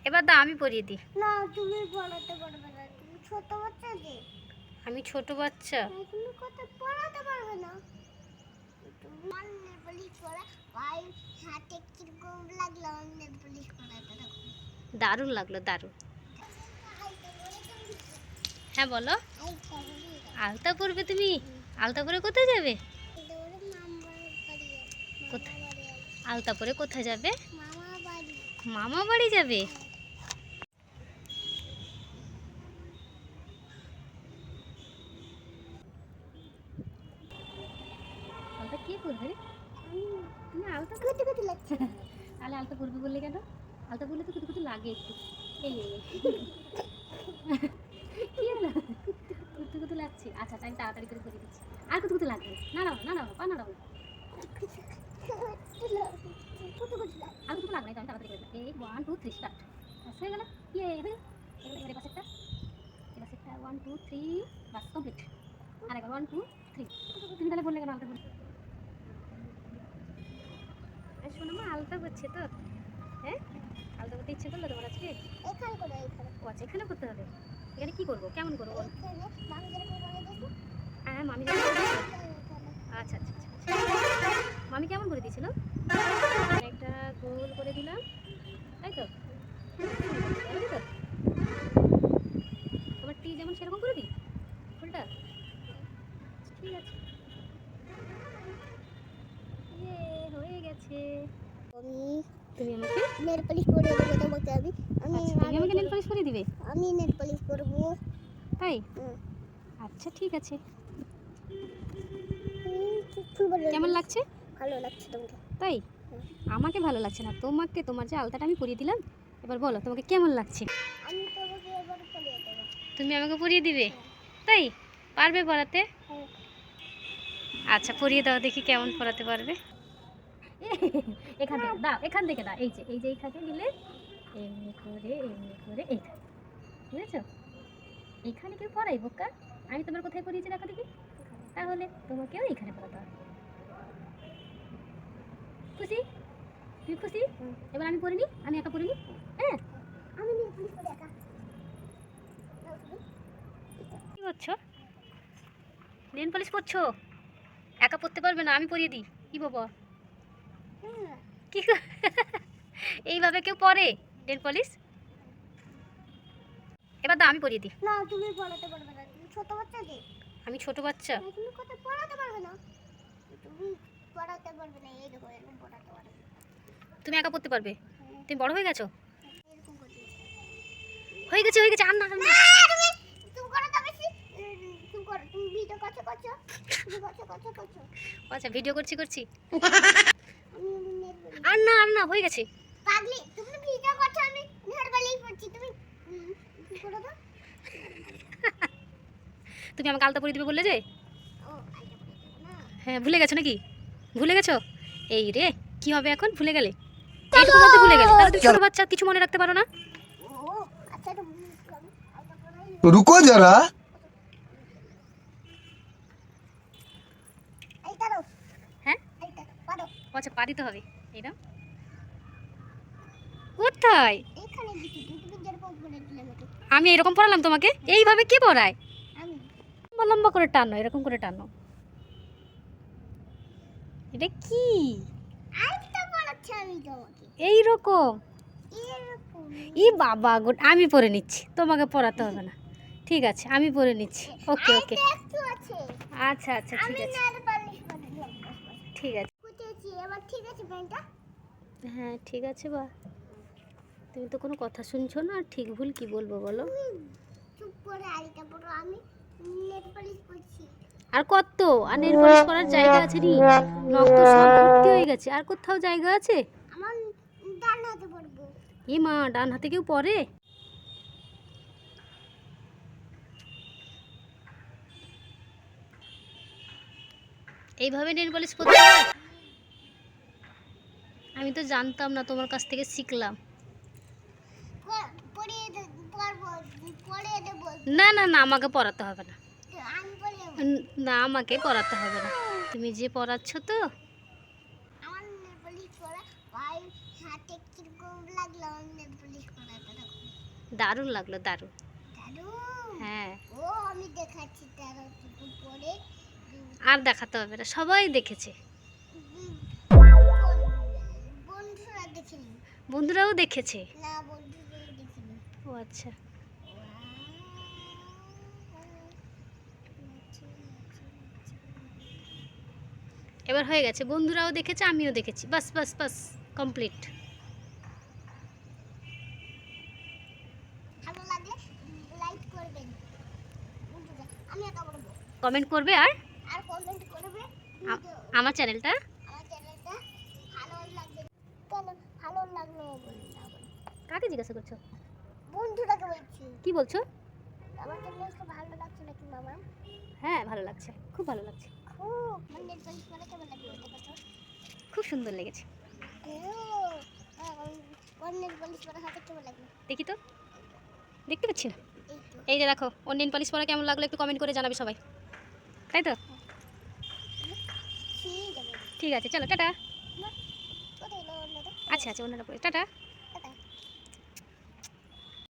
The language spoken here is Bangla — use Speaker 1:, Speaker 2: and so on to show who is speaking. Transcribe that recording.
Speaker 1: এবার দাও আমি পরিয়ে দিই।
Speaker 2: না তুমি পড়াতে পারবে না, তুমি ছোট বাচ্চা যে।
Speaker 1: আমি ছোট বাচ্চা?
Speaker 2: তুমি কথা পড়াতে পারবে না। তুমি নেল পলিশ পরা ভাই, হাতে কিরকম লাগলো নেল পলিশ পরাতে? দেখো
Speaker 1: দারুণ লাগলো, দারুণ। হ্যাঁ বলো। আলতা পরবে তুমি? আলতা পরে কোথায় যাবে? কোথায় আলতা পরে কোথায় যাবে? মামা বাড়ি যাবে? আলতা কে পরবে? তুমি আলতা
Speaker 2: কুতু কুতু লাগছে।
Speaker 1: তাহলে আলতা পরবে বললে কেন? আলতা পরলে তো কুতু কুতু লাগে একটু। এই কি হলো? কুতু কুতু লাগছে? আচ্ছা আমি তাড়াতাড়ি করে পরিয়ে দিচ্ছি। আর কুতু কুতু লাগবে না, না না না পা না দাও। আর কুতু লাগবে না, আমি তাড়াতাড়ি করে দিলাম। এই 1 2 3 স্টার্ট। হয়ে গেল। ইয়ে হয়ে গেল। এবারে পাশেরটা, এবার সেটা 1 2 3 বাস কমপ্লিট। আর একবার 1 2 3। তুমি তাহলে বললে কেন আলতা পরবে? শোনো মা, আলতা করছে তো? হ্যাঁ, আলতা করতে ইচ্ছে করলো তোমার আজকে?
Speaker 2: এখানে করে এখানে।
Speaker 1: ও আচ্ছা, এখানে করতে হবে। এখানে কি করবো, কেমন করবো বল?
Speaker 2: এখানে মামি যেরকম করে দিয়েছে।
Speaker 1: হ্যাঁ মামি যেমন করে দিয়েছিল। আচ্ছা আচ্ছা আচ্ছা। মামি কেমন করে দিয়েছিল? একটা গোল করে দিলাম, তাই তো? করে দিত? তোমার টি যেমন সেরকম করে দিই ফুলটা? ঠিক আছে। ইয়ে হয়ে গেছে। তুমি আমাকে
Speaker 2: নেল পলিশ করে দেবো তোমাকে আমি।
Speaker 1: আচ্ছা, তুমি আমাকে নেল পলিশ করে দিবে?
Speaker 2: আমি নেল পলিশ করব।
Speaker 1: তাই? আচ্ছা ঠিক আছে। কেমন লাগছে?
Speaker 2: ভালো লাগছে তোমাকে?
Speaker 1: তাই? আমাকে ভালো লাগছে না, তোমাকে। তোমার যে আলতাটা আমি পরিয়ে দিলাম, এবার বলো তোমাকে কেমন লাগছে?
Speaker 2: আমি তোমাকে এবার পরিয়ে দেবো।
Speaker 1: তুমি আমাকে পরিয়ে দিবে? তাই? পারবে পরাতে? আচ্ছা পরিয়ে দাও দেখি কেমন পরাতে পারবে। এখান থেকে দাও, এখান থেকে দাও। এই যে এইখানে নিলে এমনি করে এইটা, বুঝেছো? এইখানে কেউ পড়াই বোকা? আমি তোমার কোথায় পরিয়েছি দেখো দেখি। তাহলে তোমাকেও এইখানে পড়াতে হবে। খুশি? তুই খুশি? এবার আমি পড়িনি, আমি একা পড়িনি। হ্যাঁ
Speaker 2: আমি নেল পলিশ করে একা।
Speaker 1: কি করছো? নেল পলিশ করছো? একা পড়তে পারবে না, আমি পরিয়ে দিই। কি বাবা, কি এইভাবে কেউ পরে নেল পলিশ? এবার দাও আমি পরিয়ে দিই।
Speaker 2: না তুমি পড়াতে পারবে না, তুমি ছোট বাচ্চা যে।
Speaker 1: আমি ছোট বাচ্চা?
Speaker 2: তুমি কথা পড়াতে পারবে না, তুমি পড়াতে পারবে না। এই দেখো এরকম পড়াতে পারবে।
Speaker 1: তুমি একা পড়তে পারবে? তুমি বড় হয়ে গেছো?
Speaker 2: এরকম করতে
Speaker 1: হয়ে গেছে হয়ে গেছে। আর না আর না।
Speaker 2: তুমি করো তো বেশি। তুমি করো, তুমি ভিডিও করছো করছো। তুমি করছো।
Speaker 1: আচ্ছা ভিডিও করছি।
Speaker 2: আমি নেল পলিশ।
Speaker 1: আর না হয়ে গেছে।
Speaker 2: পাগলি, তুমি ভিডিও করছো, আমি নেল পলিশ করছি। তুমি করো তো।
Speaker 1: তুমি আমাকে আলতা পরিয়ে দিবে বললে যে?
Speaker 2: ও আইটা পড়ে যাবে না।
Speaker 1: হ্যাঁ ভুলে গেছো নাকি? ভুলে গেছো? এই রে, কি হবে এখন ভুলে গেলে? এইটুকু বলতে ভুলে গেলে? তাহলে তুমি ছোট বাচ্চা, কিছু মনে রাখতে পারো না?
Speaker 2: ও আচ্ছা তো আমি আইটা পড়াই।
Speaker 3: रुको जरा।
Speaker 2: এইটা দাও।
Speaker 1: হ্যাঁ
Speaker 2: এইটা পারো।
Speaker 1: আচ্ছা পা দিতে হবে। এইটা কোথায়?
Speaker 2: এখানে দিছি, তুমি যেরকম করে দিলে আমাকে।
Speaker 1: আমি এরকম পড়ালাম তোমাকে? এইভাবে কে পড়ায়?
Speaker 2: আমি
Speaker 1: লম্বা লম্বা করে টানো, এরকম করে টানো। এটা কি?
Speaker 2: আইটা পড়াচ্ছি আমি তোমাকে।
Speaker 1: এইরকম?
Speaker 2: এরকম
Speaker 1: ই বাবা গো, আমি পড়ে নিচ্ছি, তোমাকে পড়াতে হবে না। ঠিক আছে আমি পড়ে নিচ্ছি। ওকে ওকে।
Speaker 2: আইটা একটু আছে।
Speaker 1: আচ্ছা আচ্ছা ঠিক
Speaker 2: আমি
Speaker 1: আছে।
Speaker 2: নেল পলিশ করে দিলাম।
Speaker 1: ঠিক আছে।
Speaker 2: কুচেছি এবার, ঠিক আছে ব্যাংকটা।
Speaker 1: হ্যাঁ ঠিক আছে। বা তুমি তো কোনো কথা শুনছো না, ঠিক ভুল কি বলবো বলো?
Speaker 2: চুপ করে আইটা পড়ো, আমি নেল পলিশ করছি।
Speaker 1: আর কত? আর নেল পলিশ করার জায়গা আছে নি? নখ তো সব ভর্তি হয়ে গেছে, আর কোথাও জায়গা আছে?
Speaker 2: আমার ডান হাতে পড়বো।
Speaker 1: এ মা, ডান হাতে কেউ পরে? এইভাবে নেল পলিশ করতে হয়? আমি তো জানতাম না, তোমার কাছ থেকে শিখলাম।
Speaker 2: পড়িয়ে পড়বো, পড়িয়ে দেবো।
Speaker 1: না আমাকে পড়াতে হবে না।
Speaker 2: আমি পড়িয়ে দেবো।
Speaker 1: না আমাকে পড়াতে হবে না, তুমি যে পড়াচ্ছ তো।
Speaker 2: আমার নেল পলিশ করা ভাই, হাতে কিরকম লাগলো নেল পলিশ করাটা?
Speaker 1: দারুণ লাগলো, দারুণ।
Speaker 2: দারুণ।
Speaker 1: হ্যাঁ,
Speaker 2: ও আমি দেখাচ্ছি তারা একটু পরে।
Speaker 1: আর দেখাতে হবে না, সবাই দেখেছে।
Speaker 2: বন্ধুরা দেখিনি।
Speaker 1: বন্ধুরাও দেখেছে।
Speaker 2: না বন্ধুরা দেখিনি।
Speaker 1: ও আচ্ছা। এবার হয়ে গেছে, বন্ধুরাও দেখেছে, আমিও দেখেছি, বাস বাস বাস, কমপ্লিট।
Speaker 2: ভালো লাগলে লাইক করবেন বন্ধুরা। আমি এটা বলবো।
Speaker 1: কমেন্ট করবে আর
Speaker 2: আর কমেন্ট করবে
Speaker 1: আ- আমার চ্যানেলটা
Speaker 2: আমার চ্যানেলটা ভালো লাগবে কেন ভালো লাগলো বলুন না বলুন।
Speaker 1: কাকে জিজ্ঞাসা করছো?
Speaker 2: বন্ধুটাকে বলছি
Speaker 1: কি বলছো?
Speaker 2: আমার চ্যানেলটা ভালো লাগছে নাকি মামা?
Speaker 1: হ্যাঁ, ভালো লাগছে, খুব ভালো লাগছে,
Speaker 2: খুব মনের পলিশ করে কেমন লাগলো এটা কথা?
Speaker 1: খুব সুন্দর লেগেছে।
Speaker 2: মনের পলিশ করা হাতে কেমন লাগলো?
Speaker 1: দেখি তো, দেখতে পাচ্ছি না।
Speaker 2: এই তো
Speaker 1: এই যে দেখো, ওর নেল পলিশ পরা কেমন লাগলো একটু কমেন্ট করে জানাবে সবাই, তাই তো?
Speaker 2: ঠিক আছে।
Speaker 1: ঠিক আছে, চলো টাটা।
Speaker 2: কোথায় গেলো অন্যটা?
Speaker 1: আচ্ছা আচ্ছা, অন্যটা পরে টাটা।